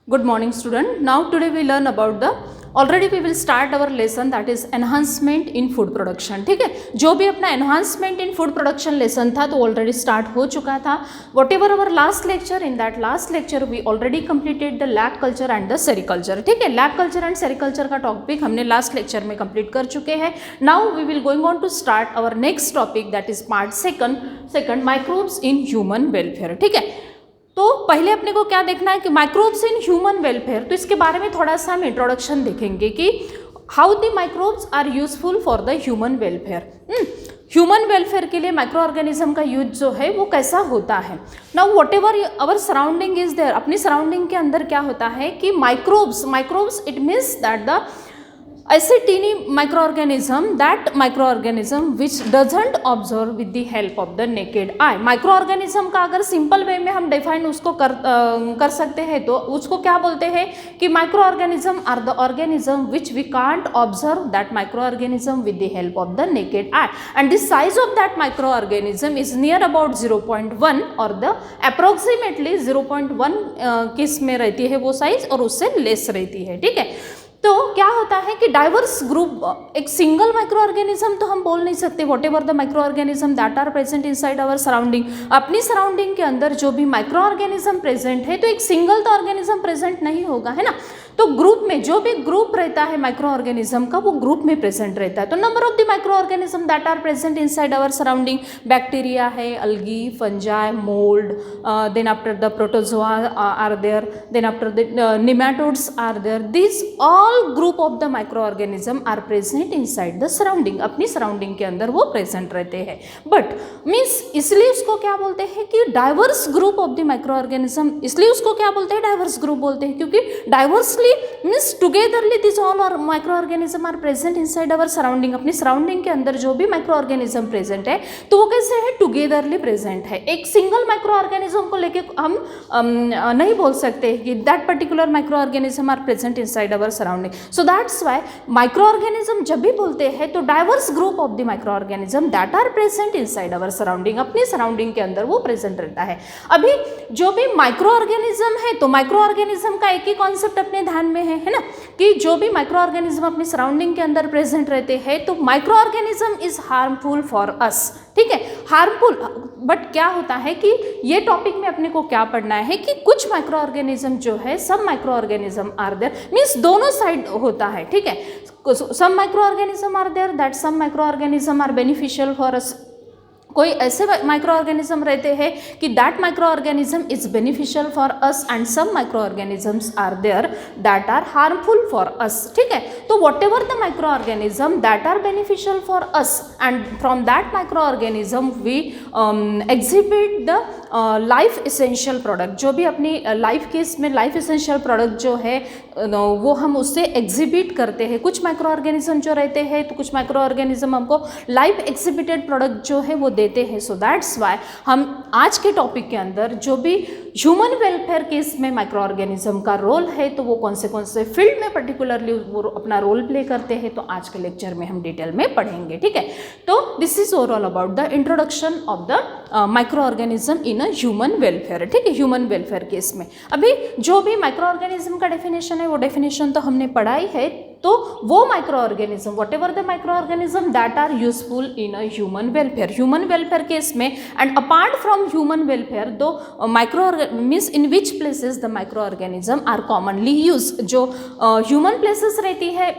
Good morning student. Now today we learn about the already we will start our lesson that is enhancement in food production. ठीक है, जो भी अपना enhancement in food production lesson था तो already start हो चुका था. Whatever our last lecture, in that last lecture we already completed the lag culture and the sericulture. ठीक है, lag culture and sericulture का topic हमने last lecture में complete कर चुके हैं. Now we will going on to start our next topic that is part second microbes in human welfare. ठीक है, तो पहले अपने को क्या देखना है कि माइक्रोब्स इन ह्यूमन वेलफेयर, तो इसके बारे में थोड़ा सा हम इंट्रोडक्शन देखेंगे कि how the microbes are useful for the human welfare. Human welfare के लिए माइक्रो ऑर्गेनिज्म का यूज जो है वो कैसा होता है. Now whatever our surrounding is there, अपनी सराउंडिंग के अंदर क्या होता है कि microbes it means that the ऐसे tiny microorganism which doesn't observe with the help of the naked eye. Microorganism का अगर सिंपल वे में हम डिफाइन उसको कर सकते हैं तो उसको क्या बोलते हैं कि microorganism are the organism which we can't observe that microorganism with the help of the naked eye and the size of that microorganism is near about 0.1 और द अप्रोक्सीमेटली 0.1 किस में रहती है वो साइज और उससे लेस रहती है. ठीक है, तो क्या होता है कि डाइवर्स ग्रुप, एक सिंगल माइक्रो ऑर्गेनिज्म तो हम बोल नहीं सकते. Whatever the micro organism that are present inside our surrounding, अपनी सराउंडिंग के अंदर जो भी माइक्रो ऑर्गेनिज्म प्रेजेंट है तो एक सिंगल तो ऑर्गेनिज्म प्रेजेंट नहीं होगा, है ना. तो ग्रुप में जो भी ग्रुप रहता है माइक्रो ऑर्गेनिज्म का वो ग्रुप में प्रेजेंट रहता है. तो number of the micro organism that are present inside our surrounding, bacteria है, algae, fungi, mould, then after the protozoa are there, then after the nematodes are there. This all group of the micro organism are present inside the surrounding, अपनी surrounding के अंदर वो present रहते हैं. But means इसलिए उसको क्या बोलते हैं कि diverse group of the micro organism, इसलिए उसको क्या बोलते हैं डाइवर्स ग्रुप बोलते हैं क्योंकि diversely means togetherly this all और micro organism are present inside our surrounding. अपनी सराउंडिंग के अंदर जो भी माइक्रो ऑर्गेनिज्म प्रेजेंट है तो वो कैसे है, टुगेदरली प्रेजेंट है. एक सिंगल माइक्रो ऑर्गेनिज्म को लेके हम नहीं बोल सकते कि that particular micro organism are present inside our surrounding. So that's why micro organism जब भी बोलते हैं तो diverse group of the micro organism that are present inside our surrounding, अपनी सराउंडिंग के अंदर वो प्रेजेंट रहता है. अभी जो भी माइक्रो ऑर्गेनिज्म है तो माइक्रो ऑर्गेनिज्म का एक ही कॉन्सेप्ट अपने ध्यान में है ना, कि जो भी माइक्रो ऑर्गेनिज्म अपनी सराउंडिंग के अंदर प्रेजेंट रहते हैं तो micro organism is harmful for us. ठीक है, हार्मफुल. बट क्या होता है कि ये टॉपिक में अपने को क्या पढ़ना है कि कुछ माइक्रो ऑर्गेनिज्म जो है, सब micro organism are there, means दोनों साइड होता है. ठीक है, some micro organism are there that some micro organism are beneficial for us. कोई ऐसे माइक्रो ऑर्गेनिज्म रहते हैं कि that micro organism is beneficial for us and some micro organisms are there that are harmful for us. ठीक है, तो whatever the micro organism that are beneficial for us and from that micro organism we exhibit the life essential product. जो भी अपनी life के इसमें life essential product जो है वो हम उससे एग्जिबिट करते हैं. कुछ माइक्रो ऑर्गेनिज्म जो रहते हैं तो कुछ माइक्रो ऑर्गेनिज्म हमको लाइफ एग्जिबिटेड प्रोडक्ट जो है वो देते हैं. सो दैट्स वाई हम आज के टॉपिक के अंदर जो भी ह्यूमन वेलफेयर के इसमें माइक्रो ऑर्गेनिज्म का रोल है तो वो कौन से फील्ड में पर्टिकुलरली वो अपना रोल प्ले करते हैं तो आज के लेक्चर में हम डिटेल में पढ़ेंगे. ठीक है, तो this is overall about the introduction of the micro organism in a human welfare. ठीक है, ह्यूमन वेलफेयर केस में अभी जो भी माइक्रो ऑर्गेनिज्म का डेफिनेशन है वो डेफिनेशन तो हमने पढ़ाई है. तो वो microorganism whatever the micro organism that are useful in a human welfare case में and apart from human welfare do micro means in which places the micro organism are commonly use. जो human places रहती है,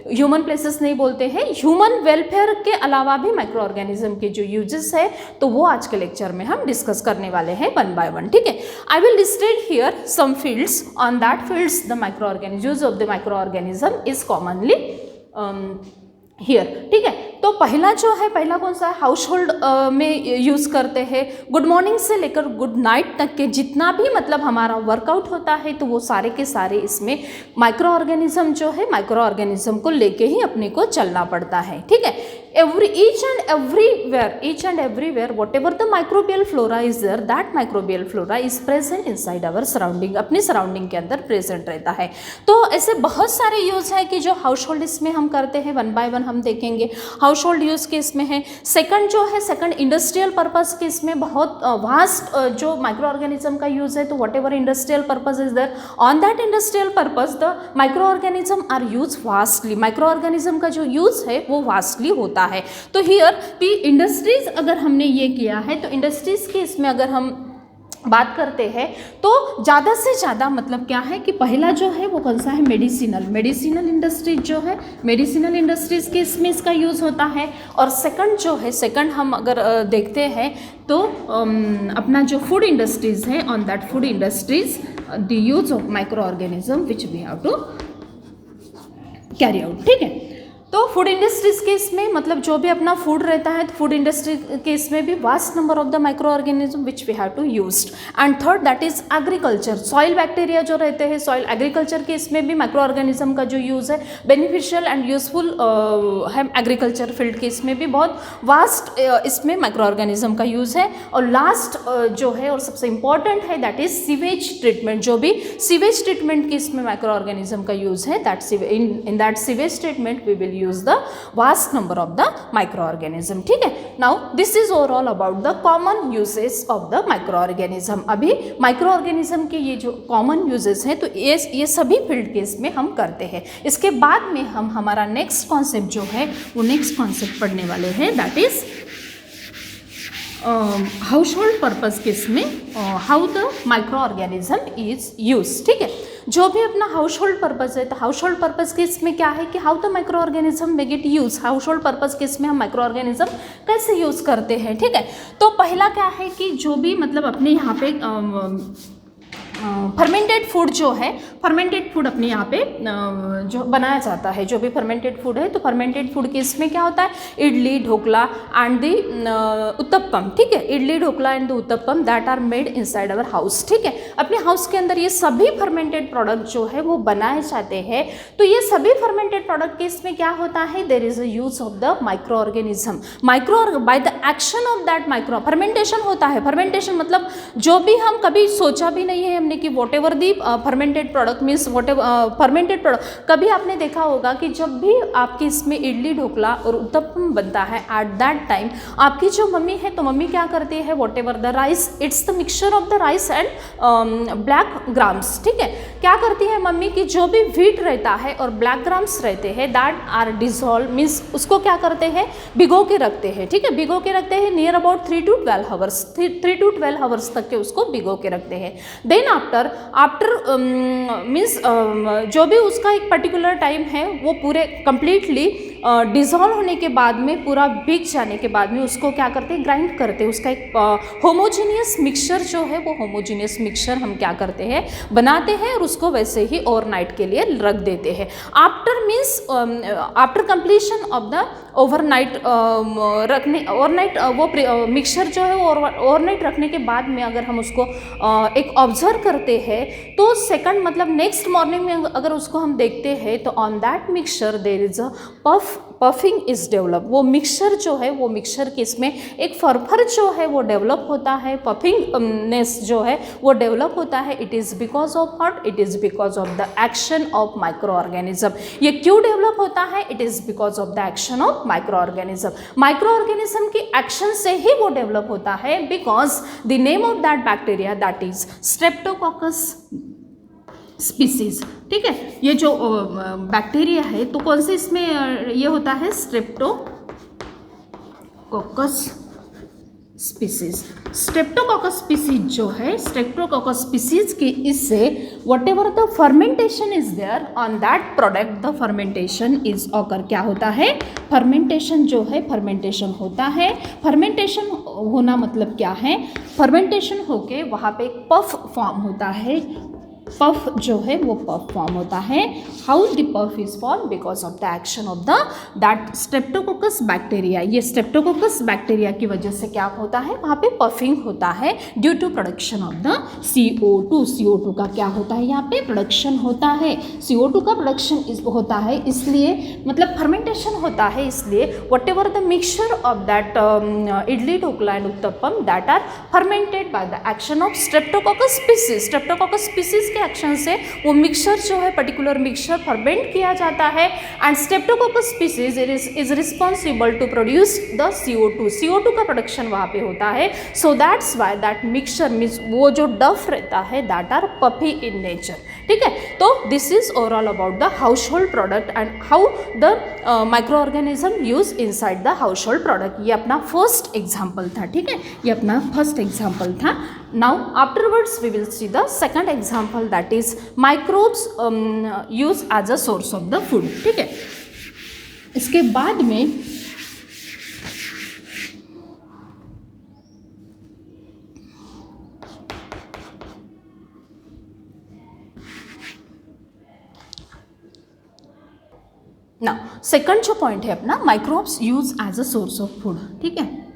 human places नहीं बोलते हैं, human welfare के अलावा भी माइक्रो ऑर्गेनिज्म के जो यूजेस है तो वो आज के लेक्चर में हम डिस्कस करने वाले हैं वन बाय वन. ठीक है, I will listed here some fields, on that fields the micro organism use of the micro organism is commonly here. ठीक है, तो पहला जो है, पहला कौन सा है, हाउस होल्ड में यूज़ करते हैं. गुड मॉर्निंग से लेकर गुड नाइट तक के जितना भी मतलब हमारा वर्कआउट होता है तो वो सारे के सारे इसमें माइक्रो ऑर्गेनिज्म जो है, माइक्रो ऑर्गेनिज्म को लेके ही अपने को चलना पड़ता है. ठीक है, each and everywhere whatever the microbial flora is there, that microbial flora is present inside our surrounding, अपनी सराउंडिंग के अंदर प्रेजेंट रहता है। तो ऐसे बहुत सारे यूज़ है कि जो हाउस होल्ड इसमें हम करते हैं, वन बाय वन हम देखेंगे। हाउस होल्ड यूज़ के इसमें है। सेकंड जो है, सेकंड इंडस्ट्रियल पर्पस के इसमें बहुत वास्ट जो माइक्रो ऑर्गेनिज्म का यूज़ है। तो whatever industrial purpose is there, on that industrial purpose the micro organism are use vastly. Micro organism का जो यूज़ है वो वास्टली होता है। तो हियर भी इंडस्ट्रीज अगर हमने ये किया है, तो इंडस्ट्रीज के इसमें अगर हम बात करते हैं तो ज़्यादा से ज़्यादा मतलब क्या है कि पहला जो है वो कौन सा है, मेडिसिनल इंडस्ट्रीज जो है, मेडिसिनल इंडस्ट्रीज के इसमें इसका यूज़ होता है। और सेकंड जो है, सेकंड हम अगर देखते हैं तो अपना जो फूड इंडस्ट्रीज है, on that food industries the use of micro organism which we have to carry out. ठीक है, तो फूड इंडस्ट्रीज के इसमें मतलब जो भी अपना फूड रहता है, तो फूड इंडस्ट्री के इसमें भी vast number of the micro organism which we have to used. And third that is agriculture, soil bacteria जो रहते हैं, सॉइल एग्रीकल्चर के इसमें भी माइक्रो ऑर्गेनिज्म का जो यूज़ है बेनिफिशियल एंड यूजफुल है। एग्रीकल्चर फील्ड के इसमें भी बहुत वास्ट इसमें माइक्रो ऑर्गेनिज्म का यूज़ है। और लास्ट जो है और सबसे इंपॉर्टेंट है दैट इज सीवेज ट्रीटमेंट। जो भी सीवेज ट्रीटमेंट के इसमें माइक्रो ऑर्गेनिज्म का यूज़ है, that in that sewage treatment we will use the vast number of the microorganism। ठीक है, now this is overall about the common uses of the microorganism। अभी microorganism के ये जो कॉमन यूजेस हैं, तो ये सभी फील्ड के इसमें हम करते हैं। इसके बाद में हम हमारा नेक्स्ट कॉन्सेप्ट जो है वो नेक्स्ट कॉन्सेप्ट पढ़ने वाले हैं, that is house hold purpose के इसमें how the micro organism is use. ठीक है, जो भी अपना हाउस होल्ड पर्पज है, तो हाउस होल्ड पर्पज के इसमें क्या है कि how the micro organism may gate use. House hold purpose के इसमें हम माइक्रो ऑर्गेनिज्म कैसे यूज करते हैं। ठीक है, तो पहला क्या है कि जो भी मतलब अपने यहाँ पे फर्मेंटेड फूड जो है, फर्मेंटेड फूड अपने यहाँ पे जो बनाया जाता है, जो भी फर्मेंटेड फूड है, तो फर्मेंटेड फूड के इसमें क्या होता है, इडली, ढोकला एंड दी उत्तपम। ठीक है, idli, dhokla and the uttapam that are made inside our house. ठीक है, अपने हाउस के अंदर ये सभी फर्मेंटेड प्रोडक्ट जो है वो बनाए जाते हैं। तो ये सभी फर्मेंटेड प्रोडक्ट के इसमें क्या होता है, there is a use of the micro organism. Micro by the action of that micro fermentation होता है। फर्मेंटेशन मतलब जो भी हम कभी सोचा भी नहीं है हमने कि what ever the fermented product means what ever fermented product, कभी आपने देखा होगा कि जब भी आपके इसमें इडली, ढोकला और उत्तपम बनता है, एट दैट टाइम आपकी जो मम्मी है, तो मम्मी क्या करती है, whatever the rice, it's the mixture of the rice and black grams. ठीक है, क्या करती है मम्मी की जो भी व्हीट रहता है और ब्लैक ग्राम्स रहते हैं, दैट आर डिजोल्व मीन्स उसको क्या करते हैं, भिगो के रखते हैं। ठीक है, भिगो के रखते हैं near about 3 to 12 hours, 3 to 12 hours तक के उसको भिगो के रखते हैं। देन आफ्टर मीन्स जो भी उसका एक पर्टिकुलर टाइम है वो पूरे कंप्लीटली डिज़ोल्व होने के बाद में, पूरा भीग जाने के बाद में उसको क्या करते हैं, ग्राइंड करते हैं। उसका एक होमोजीनियस मिक्सचर जो है वो होमोजीनियस मिक्सचर हम क्या करते हैं, बनाते हैं और उसको वैसे ही ओवरनाइट के लिए रख देते हैं। After means after completion of the overnight रखने, ओवरनाइट वो मिक्सचर जो है वो ओवरनाइट रखने के बाद में अगर हम उसको एक ऑब्जर्व करते हैं, तो सेकंड मतलब नेक्स्ट मॉर्निंग में अगर उसको हम देखते हैं, तो on that mixture there is a puffing is develop. वो मिक्सचर जो है, वो मिक्सचर के इसमें एक फरफर जो है वो डेवलप होता है, पफिंगनेस जो है वो डेवलप होता है। It is because of what, it is because of the action of micro organism. ये क्यों डेवलप होता है, it is because of the action of micro organism. Micro organism की एक्शन से ही वो डेवलप होता है, because the name of that bacteria that is Streptococcus species. ठीक है, ये जो बैक्टीरिया है तो कौन से इसमें ये होता है, स्ट्रेप्टोकोकस स्पीसीज। स्ट्रेप्टोकोकस स्पीसीज जो है, स्ट्रेप्टोकोकस स्पीसीज के इससे whatever the fermentation is there on that product, the fermentation is occur. क्या होता है, फर्मेंटेशन जो है, फर्मेंटेशन होता है। फर्मेंटेशन होना मतलब क्या है, फर्मेंटेशन होके वहाँ पे एक पफ फॉर्म होता है, पफ जो है वो पफ फॉर्म होता है। How the puff is form? Because of the action of the that Streptococcus bacteria. ये स्ट्रेप्टोकोकस बैक्टीरिया की वजह से क्या होता है, वहाँ पे पफिंग होता है due to production of the CO2। CO2 का क्या होता है, यहाँ पे प्रोडक्शन होता है। CO2 का प्रोडक्शन होता है, इसलिए मतलब फर्मेंटेशन होता है, इसलिए whatever the mixture of that idli dhokla and uttapam that are fermented by the action of streptococcus species. Streptococcus species के एक्शन से वो मिक्सचर जो है, पर्टिकुलर मिक्सचर फर्मेंट किया जाता है and streptococcus species is responsible to produce the CO2। CO2 का production वहाँ पे होता है। So that's why that mixture means वो जो डफ रहता है that are puffy in nature. ठीक है, तो this is overall about the household product and how the micro organism use inside the household product. ये अपना first example था। ठीक है, ये अपना फर्स्ट एग्जाम्पल था। Now afterwards we will see the second example that is microbes use as a source of the food. ठीक है, इसके बाद में ना सेकंड जो पॉइंट है अपना, microbes use as a source of food. ठीक है,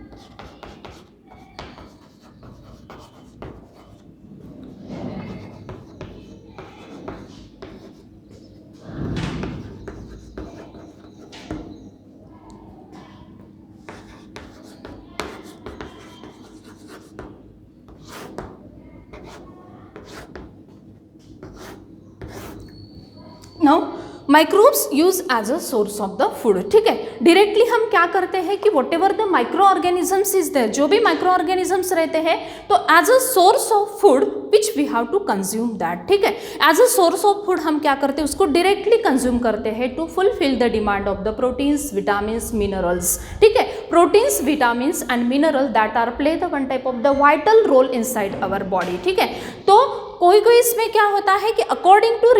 now microbes use as a source of the food. ठीक है, डायरेक्टली हम क्या करते हैं कि whatever the micro organisms is there, जो भी माइक्रो ऑर्गेनिजम्स रहते हैं तो as a source of food which we have to consume that. ठीक है, as a source of food हम क्या करते हैं, उसको डायरेक्टली कंज्यूम करते हैं to fulfil the demand of the proteins, vitamins, minerals. ठीक है, proteins, vitamins and mineral that are play the one type of the vital role inside our body. ठीक है, तो कोई कोई इसमें क्या होता है कि according to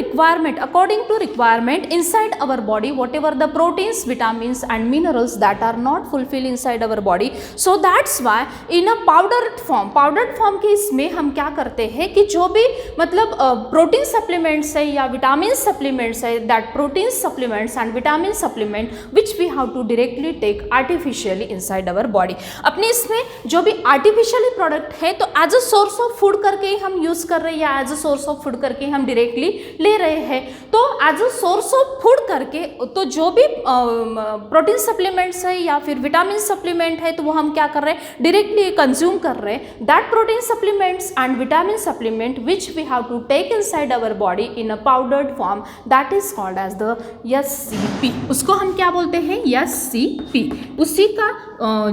requirement inside our body whatever the proteins, vitamins and minerals that are not fulfil inside our body, so that's why in a powdered form के इसमें हम क्या करते हैं कि जो भी मतलब प्रोटीन सप्लीमेंट्स है या विटामिन सप्लीमेंट्स है, that protein supplements and vitamin supplement which we have to directly take artificially inside our body. अपने इसमें जो भी आर्टिफिशियली प्रोडक्ट है तो as a source of food करके ही हम यूज कर रहे हैं, as a source of food करके हम डायरेक्टली ले रहे हैं। तो as a source of food करके तो जो भी प्रोटीन सप्लीमेंट्स है या फिर विटामिन सप्लीमेंट है तो वो हम क्या कर रहे हैं, डायरेक्टली कंज्यूम कर रहे हैं। That protein supplements and vitamin supplement which we have to take inside our body in a powdered form that is called as the SCP। उसको हम क्या बोलते हैं, SCP। उसी का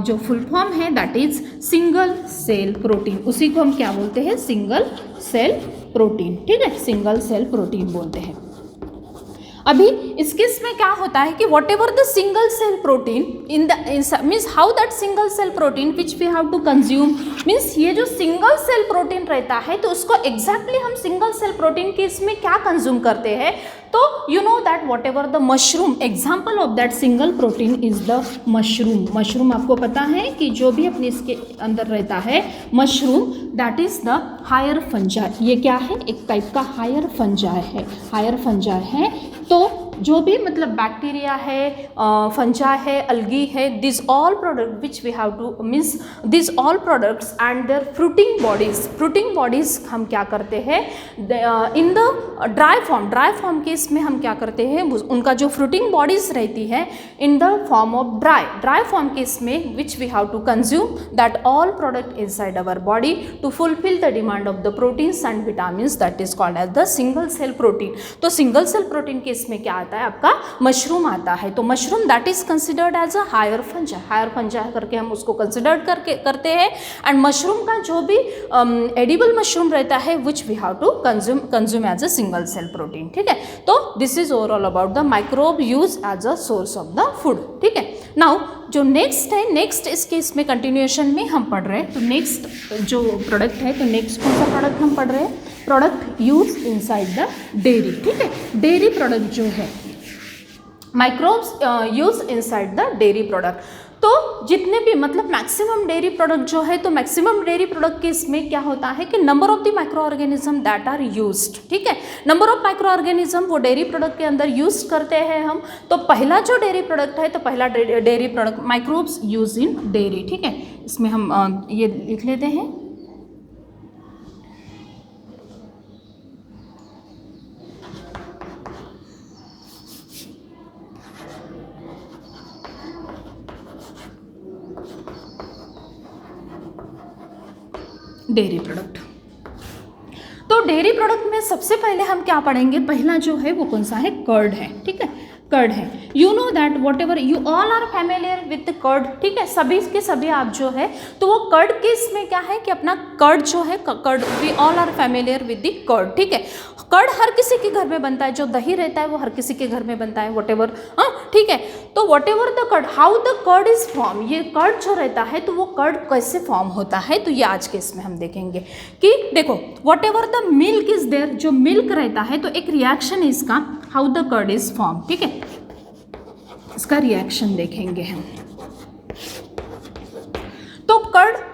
जो फुल फॉर्म है that is single cell protein. उसी को हम क्या बोलते हैं, सिंगल सेल प्रोटीन। ठीक है, सिंगल सेल प्रोटीन बोलते हैं। अभी इस केस में क्या होता है कि whatever the single cell protein in the means how that single cell protein which we have to consume, means ये जो सिंगल सेल प्रोटीन रहता है तो उसको एग्जैक्टली हम सिंगल सेल प्रोटीन के इसमें क्या कंज्यूम करते हैं, तो you know that what ever the mushroom, example of that single protein is the mushroom. Mushroom आपको पता है कि जो भी अपने इसके अंदर रहता है mushroom that is the higher fungi. ये क्या है, एक टाइप का हायर फंजाई है, हायर फंजाई है। तो जो भी मतलब बैक्टीरिया है, फंजा है, अलगी है, this all product which we have to means this all products and their fruiting bodies हम क्या करते हैं इन द ड्राई फॉर्म के इसमें हम क्या करते हैं, उनका जो फ्रूटिंग बॉडीज रहती है in the form of dry form के इसमें which we have to consume that all product inside our body to fulfil the demand of the proteins and vitamins that is called as the single cell protein. तो single cell protein के इसमें क्या आता है, आपका mushroom आता है। तो mushroom that is considered as a higher fungi करके हम उसको कंसिडर करते हैं। एंड मशरूम का जो भी एडिबल मशरूम रहता है which we have to consume as a single cell protein. ठीक है, तो this is overall about the microbe use as a source of the food. ठीक है, नाउ जो नेक्स्ट है, नेक्स्ट इस केस में कंटिन्यूएशन में हम पढ़ रहे हैं। तो नेक्स्ट जो प्रोडक्ट है, तो नेक्स्ट कौन सा प्रोडक्ट हम पढ़ रहे हैं, product use inside the dairy. ठीक है, डेयरी प्रोडक्ट जो है, microbes use inside the dairy product. तो जितने भी मतलब मैक्सिमम डेयरी प्रोडक्ट जो है, तो मैक्सिमम डेयरी प्रोडक्ट के इसमें क्या होता है कि number of the micro organism that are used, ठीक है, नंबर ऑफ माइक्रो ऑर्गेनिज्म वो डेयरी प्रोडक्ट के अंदर यूज करते हैं हम। तो पहला जो डेयरी प्रोडक्ट है, तो पहला dairy product microbes use in dairy, ठीक है, इसमें हम ये लिख लेते हैं। डेयरी प्रोडक्ट, तो डेयरी प्रोडक्ट में सबसे पहले हम क्या पढ़ेंगे, पहला जो है वो कौन सा है, कर्ड है, ठीक है, कर्ड है। You know that whatever you all are familiar with curd, ठीक है, सभी के सभी आप जो है, तो वो कर्ड के इसमें क्या है कि अपना कर्ड जो है, curd we all are familiar with the curd, ठीक है। कर्ड हर किसी के घर में बनता है, जो दही रहता है वो हर किसी के घर में बनता है, वॉट एवर, हाँ ठीक है। तो whatever the curd, how the curd is form, ये कर्ड जो रहता है तो वो कर्ड कैसे फॉर्म होता है, तो ये आज के इसमें हम देखेंगे कि देखो whatever the milk is there, जो मिल्क रहता है तो एक रिएक्शन है इसका, how the curd is form, ठीक है, इसका रिएक्शन देखेंगे हम। तो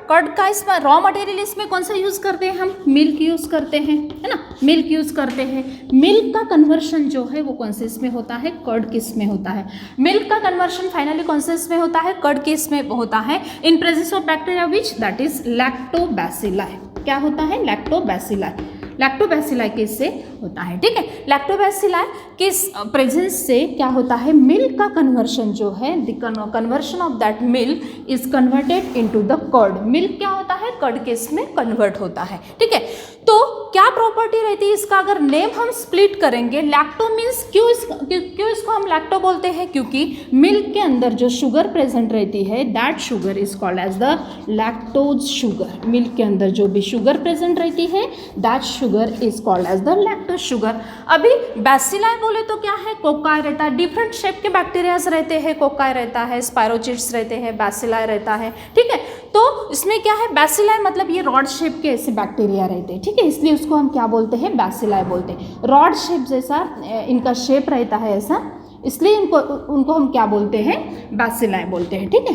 कर्ड का इसमें रॉ मटेरियल इसमें कौन सा यूज करते हैं हम, मिल्क यूज करते हैं, है ना, मिल्क यूज करते हैं। मिल्क का कन्वर्शन जो है वो कौन से इसमें होता है, कर्ड किस में होता है, मिल्क का कन्वर्शन फाइनली कौन से इसमें होता है, कर्ड किस में होता है, in presence of bacteria which that is lactobacilli, क्या होता है, लैक्टोबैसिलाई, लैक्टोबैसिलाई किससे होता है, ठीक है, लैक्टोबैसिलाई किस प्रेजेंस से क्या होता है, मिल्क का कन्वर्शन जो है, the conversion of that milk is converted into the curd, milk क्या होता है, कर्ड के इसमें कन्वर्ट होता है, ठीक है। तो क्या प्रॉपर्टी रहती है इसका, अगर नेम हम स्प्लिट करेंगे, लैक्टो मीन्स क्यों इसको हम लैक्टो बोलते हैं, क्योंकि मिल्क के अंदर जो शुगर प्रेजेंट रहती है that sugar is called as the lactose sugar, milk के अंदर जो भी शुगर प्रेजेंट रहती है that sugar is called as the lactose sugar. अभी बैसिलाई बोले तो क्या है, कोकाई रहता है, डिफरेंट शेप के बैक्टीरियाज रहते हैं, कोकाई रहता है, स्पायरोचिट्स रहते हैं, बैसिलाई रहता है, ठीक है। तो इसमें क्या है, बैसिलाई मतलब ये रॉड शेप के ऐसे बैक्टीरिया रहते हैं, ठीक है, इसलिए उसको हम क्या बोलते हैं, बैसिलाई बोलते हैं, रॉड शेप जैसा इनका शेप रहता है ऐसा, इसलिए उनको हम क्या बोलते हैं, बैसिलाई बोलते हैं, ठीक है,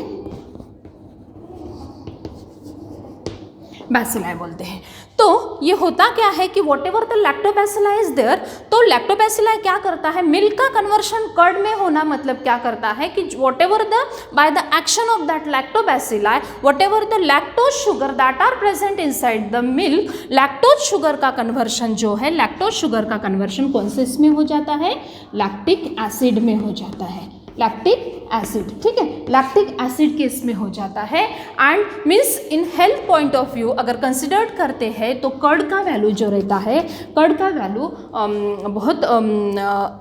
बैसिलाई बोलते हैं। तो ये होता क्या है कि whatever the lactobacilli is there, तो लैक्टोबैसिलाई क्या करता है, मिल्क का कन्वर्शन कर्ड में होना मतलब क्या करता है कि whatever the by the action of that lactobacilli, whatever the lactose sugar that are present inside the milk, lactose sugar का कन्वर्शन जो है, लैक्टोज शुगर का कन्वर्शन कौन से इसमें हो जाता है, लैक्टिक एसिड में हो जाता है, लैक्टिक एसिड, ठीक है, लैक्टिक एसिड के इसमें हो जाता है। And means in health point of view अगर कंसिडर्ड करते हैं तो कर्ड का वैल्यू जो रहता है, कर्ड का वैल्यू बहुत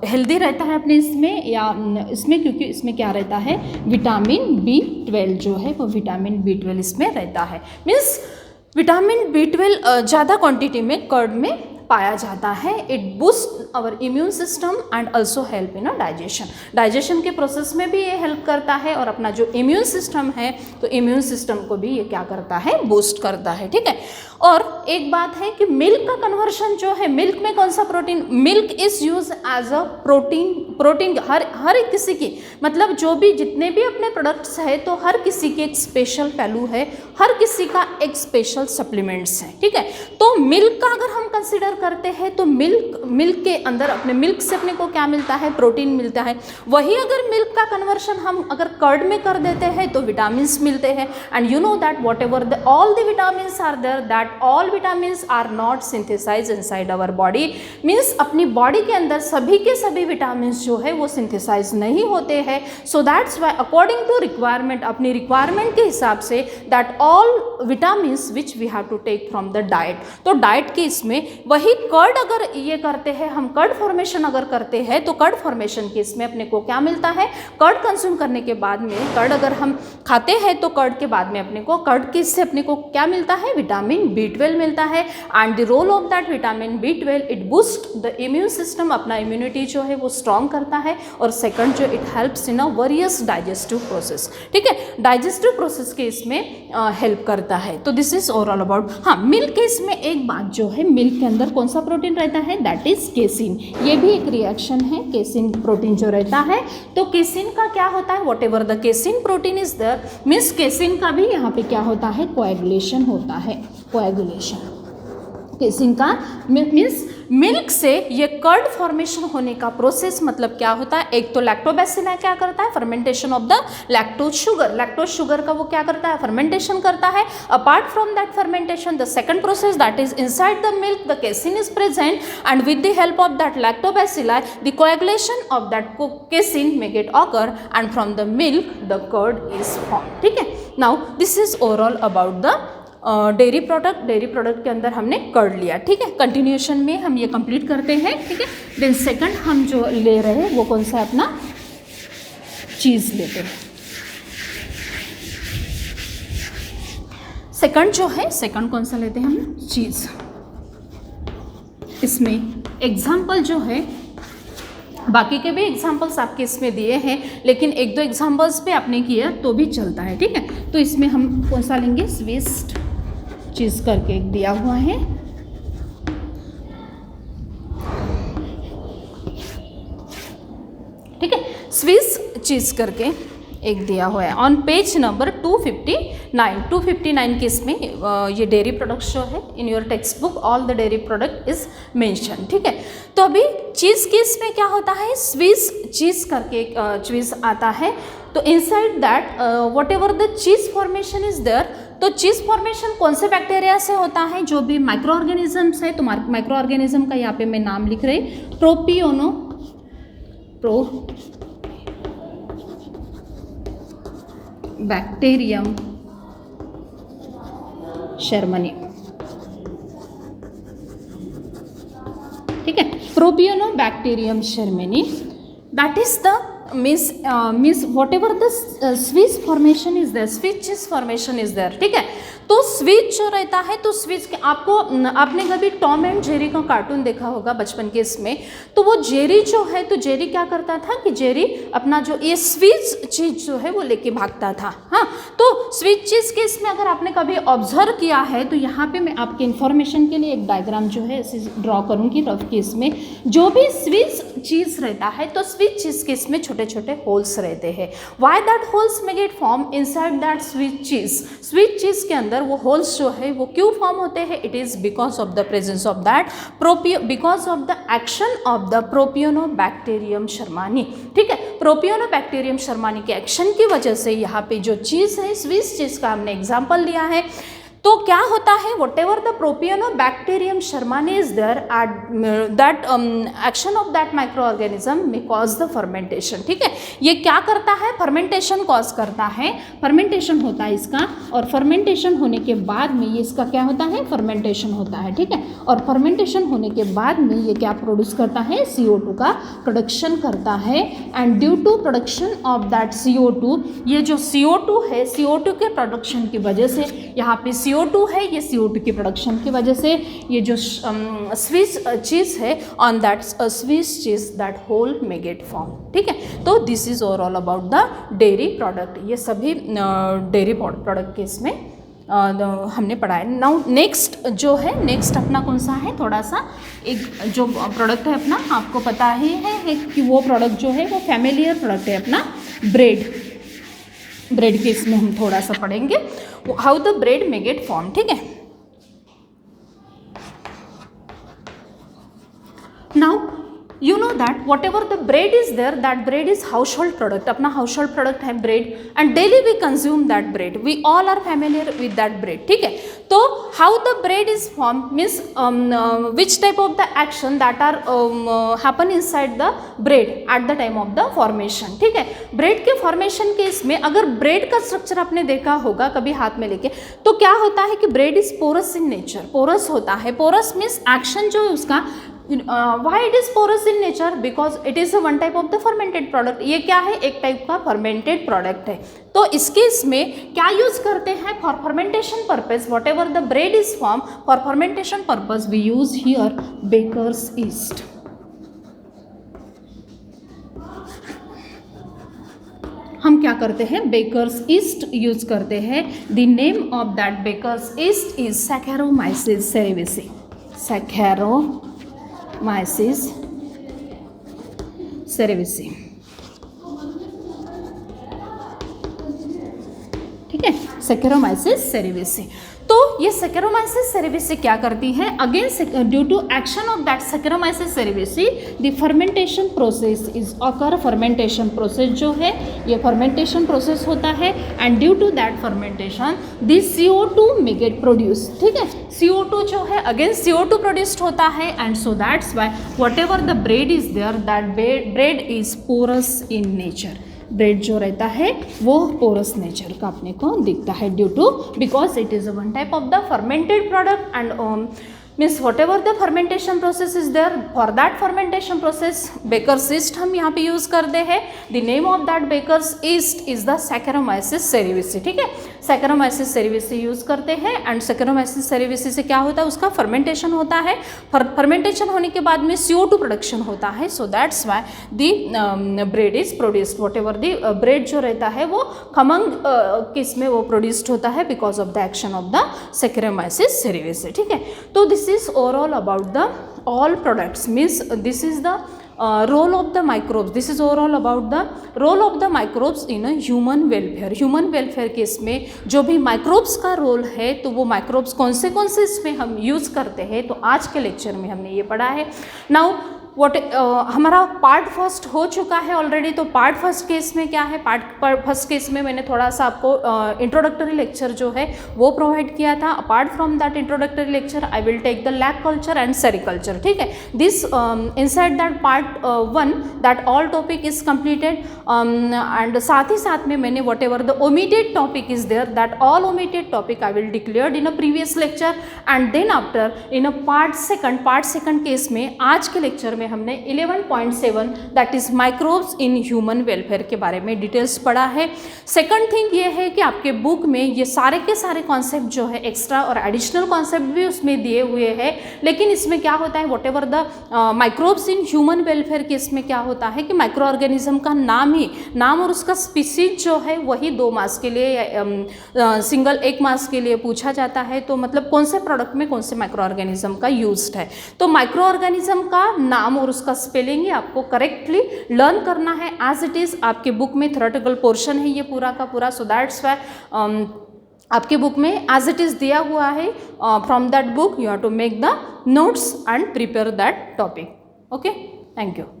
हेल्दी रहता है अपने इसमें, या इसमें क्योंकि इसमें क्या रहता है, विटामिन B12 जो है वो विटामिन B12 इसमें रहता है, मीन्स विटामिन B12 ज़्यादा क्वांटिटी में कर्ड में पाया जाता है। It boost our immune system and also help in digestion, digestion के प्रोसेस में भी ये हेल्प करता है, और अपना जो इम्यून सिस्टम है तो इम्यून सिस्टम को भी ये क्या करता है, बूस्ट करता है, ठीक है। और एक बात है कि मिल्क का कन्वर्शन जो है, मिल्क में कौन सा protein, milk is use as a protein हर एक किसी की, मतलब जो भी जितने भी अपने प्रोडक्ट्स है तो हर किसी की एक स्पेशल वैल्यू है, हर किसी का एक स्पेशल सप्लीमेंट्स है, ठीक है। तो मिल्क का अगर हम कंसिडर करते हैं तो मिल्क के अंदर अपने मिल्क से अपने को क्या मिलता है, प्रोटीन मिलता है। वही अगर मिल्क का कन्वर्शन हम अगर कर्ड में कर देते हैं तो विटामिन्स मिलते हैं। And you know that whatever all the vitamins are there, that all vitamins are not synthesize inside our body, means अपनी बॉडी के अंदर सभी के सभी विटामिन्स जो है वो सिंथेसाइज नहीं होते हैं। So that's why according to requirement, अपनी रिक्वायरमेंट के हिसाब से, that all vitamins which we have to take from the diet, तो डाइट के इसमें वही कर्ड अगर ये करते हैं हम, कर्ड फॉर्मेशन अगर करते हैं तो कर्ड फॉर्मेशन के इसमें अपने को क्या मिलता है, कर्ड कंज्यूम करने के बाद में, कर्ड अगर हम खाते हैं तो कर्ड के बाद में अपने को कर्ड के इससे अपने को क्या मिलता है, विटामिन B12 मिलता है। And the role of that vitamin B12, it boost the immune system, अपना इम्यूनिटी जो है वो स्ट्रॉन्ग करता है। और सेकंड जो it helps in a various digestive process, ठीक है, डाइजेस्टिव प्रोसेस के इसमें हेल्प करता है। तो दिस इज ओवरऑल अबाउट। हाँ, मिल्क के इसमें एक बात जो है, मिल्क के अंदर कौन सा प्रोटीन रहता है, दैट इज केसिन। ये भी एक रिएक्शन है, केसिन प्रोटीन जो रहता है। तो केसिन का क्या होता है, whatever the casein protein is there, means casein का भी यहाँ पे क्या होता है, कोएगुलेशन होता है, कोएगुलेशन। केसिन का मीन्स मिल्क से ये कर्ड फॉर्मेशन होने का प्रोसेस मतलब क्या होता है, एक तो लैक्टोबैसिला क्या करता है, fermentation of the lactose sugar, lactose sugar का वो क्या करता है, फर्मेंटेशन करता है। Apart from that fermentation, the second process that is inside the milk, the casein is present and with the help of that lactobacilli the coagulation of that casein may get occur and from the milk the curd is form, ठीक है। Now this is overall about the dairy product. Dairy product के अंदर हमने curd लिया, ठीक है। Continuation में हम ये कंप्लीट करते हैं, ठीक है। देन सेकंड हम जो ले रहे हैं वो कौन सा है, अपना चीज़ लेते हैं। सेकंड जो है, सेकंड कौन सा लेते हैं हम, चीज़। इसमें एग्जाम्पल जो है, बाकी के भी एग्जाम्पल्स आपके इसमें दिए हैं, लेकिन एक दो एग्जाम्पल्स पे आपने किया तो भी चलता है, ठीक है। तो इसमें हम कौन सा लेंगे, स्विस चीज़ करके एक दिया हुआ है, ठीक है, स्विस चीज़ करके एक दिया हुआ है ऑन पेज नंबर 259 के इसमें ये डेयरी प्रोडक्ट्स जो है in your text book all the dairy product is mention, ठीक है। तो अभी चीज़ के इसमें क्या होता है, स्विस चीज़ करके एक चीज़ आता है। तो inside that whatever the cheese formation is there, तो चीज़ फॉर्मेशन कौन से बैक्टीरिया से होता है, जो भी माइक्रो ऑर्गेनिजम्स है। तो माइक्रो ऑर्गेनिज्म का यहाँ पे मैं नाम लिख रही, प्रोपियोनो बैक्टीरियम शर्मनी, ठीक है, Propionibacterium shermanii, that is the means whatever the Swiss formation is there, Swiss cheese formation is there, ठीक है। तो स्विच जो रहता है, तो स्विच के आपने कभी टॉम एंड जेरी का कार्टून देखा होगा बचपन के इसमें, तो वो जेरी जो है, तो जेरी क्या करता था कि जेरी अपना जो ये स्विच चीज जो है वो लेके भागता था। हाँ, तो स्विच चीज के इसमें अगर आपने कभी ऑब्जर्व किया है, तो यहाँ पे मैं आपके इन्फॉर्मेशन के लिए एक डायग्राम जो है इसे ड्रॉ करूँगी रफ के इसमें। जो भी स्विच चीज रहता है, तो स्विच चीज के इसमें छोटे छोटे होल्स रहते हैं। वाई दैट होल्स में get form inside that Swiss cheese, Swiss cheese के अंदर वो होल्स जो है वो क्यों फॉर्म होते हैं, it is because of the presence of that because of the action of the Propionibacterium shermanii, ठीक है। प्रोपियोनो बैक्टीरियम शर्मानी के एक्शन की वजह से यहाँ पे जो चीज़ है, स्विस चीज़ का हमने एग्जाम्पल लिया है। तो क्या होता है, whatever the Propionibacterium shermanii is there at that action of that micro organism में कॉज द फर्मेंटेशन, ठीक है। ये क्या करता है, फर्मेंटेशन कॉज करता है, फर्मेंटेशन होता है इसका, और फर्मेंटेशन होने के बाद में ये इसका क्या होता है, फर्मेंटेशन होता है, ठीक है। और फर्मेंटेशन होने के बाद में ये क्या प्रोड्यूस करता है, CO2 का प्रोडक्शन करता है। And due to production of that CO2, ये जो CO2 है, CO2 के प्रोडक्शन की वजह से यहाँ पे CO2 है, ये CO2 की प्रोडक्शन की वजह से ये जो स्विस चीज़ है on that Swiss cheese that hole may get form, ठीक है। तो this is overall about the dairy product. ये सभी डेयरी प्रोडक्ट के इसमें हमने पढ़ा है। नाउ नेक्स्ट जो है, नेक्स्ट अपना कौन सा है, थोड़ा सा एक जो प्रोडक्ट है अपना, आपको पता ही है कि वो प्रोडक्ट जो है वो फैमिलियर प्रोडक्ट है अपना, ब्रेड। ब्रेड के इसमें हम थोड़ा सा पढ़ेंगे, how the bread may get form, ठीक है। Now you know that whatever the bread is there, that bread is household product, अपना household product है bread, and daily we consume that bread, we all are familiar with that bread, ठीक है। तो how the bread is formed means which type of the action that are happen inside the bread at the time of the formation, ठीक है। Bread के formation के इसमें अगर bread का स्ट्रक्चर आपने देखा होगा कभी हाथ में लेके, तो क्या होता है कि bread is porous in nature, porous होता है। पोरस मीन्स एक्शन जो है उसका why it is porous in nature? Because it is one type of the fermented product. ये क्या है? एक टाइप का फर्मेंटेड प्रोडक्ट है। तो इसके इसमें क्या यूज करते हैं? For fermentation purpose whatever the bread is form, for fermentation purpose we use here baker's yeast. हम क्या करते हैं? बेकर्स ईस्ट यूज करते हैं। The name of that baker's yeast is Saccharomyces cerevisiae. Saccharomyces cerevisiae, ठीक है, Saccharomyces cerevisiae. तो ये सैकेरोमाइसिस सेरेविसी क्या करती है? Again due to action of that Saccharomyces cerevisiae the fermentation process is occur. Fermentation process जो है ये फर्मेंटेशन प्रोसेस होता है and due to that fermentation this CO2 may get produce, ठीक है। CO2 जो है अगेन CO2 प्रोड्यूस्ड होता है and so that's why whatever the bread is there that bread is porous in nature. Bread जो रहता है वो पोरस नेचर का अपने को दिखता है due to because it is one type of the fermented product and means whatever the fermentation process is there for that fermentation process baker's yeast हम यहाँ पे यूज़ करते हैं। The name of that baker's yeast is the Saccharomyces cerevisiae, ठीक है। Saccharomyces cerevisiae use करते हैं and Saccharomyces cerevisiae से क्या होता है? उसका फर्मेंटेशन होता है। फर्मेंटेशन होने के बाद में CO2 प्रोडक्शन होता है। So that's why the bread is produced. What ever the bread जो रहता है वो खमंग किस में वो प्रोड्यूस्ड होता है because of the action of the Saccharomyces cerevisiae, ठीक है। तो this is overall about the all products, means this is the role of the microbes. This is overall about the role of the microbes in a human welfare. Human welfare case में जो भी microbes का role है तो वो microbes कौन से इसमें हम यूज़ करते हैं, तो आज के लेक्चर में हमने ये पढ़ा है। नाउ हमारा पार्ट फर्स्ट हो चुका है ऑलरेडी। तो पार्ट फर्स्ट केस में क्या है? पार्ट फर्स्ट केस में मैंने थोड़ा सा आपको इंट्रोडक्टरी लेक्चर जो है वो प्रोवाइड किया था। Apart from that introductory lecture I will take the lab culture and sericulture, ठीक है। This inside that part 1 that all topic is completed and साथ ही साथ में मैंने whatever the omitted topic is there that all omitted topic I will declared in a previous lecture and then after in a part second case में आज के lecture में हमने 11.7 that is microbes in human welfare के बारे में details पढ़ा है। सेकंड थिंग ये है कि आपके बुक में ये सारे के सारे कॉन्सेप्ट जो है एक्स्ट्रा और एडिशनल कॉन्सेप्ट भी उसमें दिए हुए हैं, लेकिन इसमें क्या होता है whatever the microbes in human welfare के इसमें क्या होता है कि माइक्रो ऑर्गेनिज्म का नाम और उसका स्पीसीज जो है वही 2 मार्क्स के लिए सिंगल 1 मार्क्स के लिए पूछा जाता है। तो मतलब कौन से प्रोडक्ट में कौन से माइक्रो ऑर्गेनिज्म का यूज्ड है, तो माइक्रो ऑर्गेनिज्म का नाम और उसका स्पेलिंग ही आपको करेक्टली लर्न करना है एज इट इज़। आपके बुक में थ्योरेटिकल पोर्शन है ये पूरा का पूरा। सो दैट्स वाई आपके बुक में एज इट इज़ दिया हुआ है। From that book you have to make the notes and prepare that topic. Okay, thank you.